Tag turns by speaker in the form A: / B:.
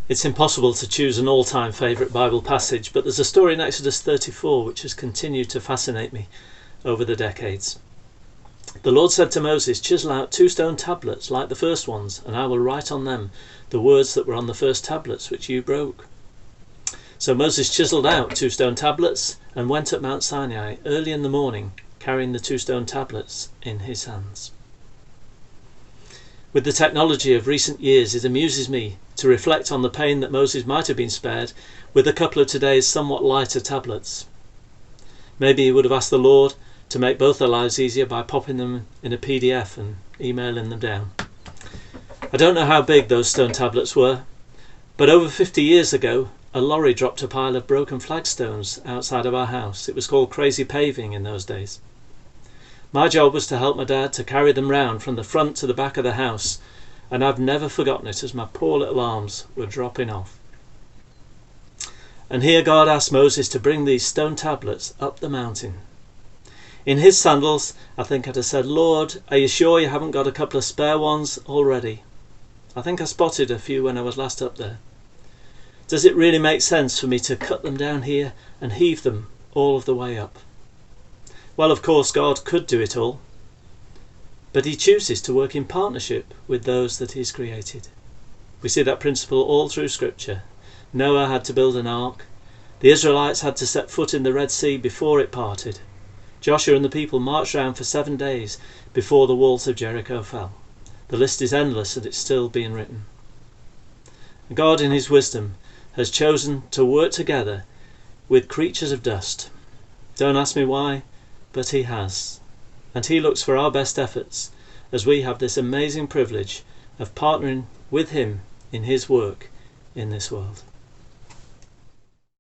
A: It's impossible to choose an all-time favourite Bible passage, but there's a story in Exodus 34 which has continued to fascinate me over the decades. The Lord said to Moses, "Chisel out 2 stone tablets like the first ones, and I will write on them the words that were on the first tablets which you broke." So Moses chiselled out 2 stone tablets and went up Mount Sinai early in the morning, carrying the 2 stone tablets in his hands. With the technology of recent years, it amuses me to reflect on the pain that Moses might have been spared with a couple of today's somewhat lighter tablets. Maybe he would have asked the Lord to make both their lives easier by popping them in a PDF and emailing them down. I don't know how big those stone tablets were, but over 50 years ago a lorry dropped a pile of broken flagstones outside of our house. It was called crazy paving in those days. My job was to help my dad to carry them round from the front to the back of the house, and I've never forgotten it as my poor little arms were dropping off. And here God asked Moses to bring these stone tablets up the mountain. In his sandals, I think I'd have said, "Lord, are you sure you haven't got a couple of spare ones already? I think I spotted a few when I was last up there. Does it really make sense for me to cut them down here and heave them all of the way up?" Well, of course, God could do it all, but he chooses to work in partnership with those that he's created. We see that principle all through Scripture. Noah had to build an ark. The Israelites had to set foot in the Red Sea before it parted. Joshua and the people marched around for 7 days before the walls of Jericho fell. The list is endless and it's still being written. God, in his wisdom, has chosen to work together with creatures of dust. Don't ask me why, but he has. And he looks for our best efforts as we have this amazing privilege of partnering with him in his work in this world.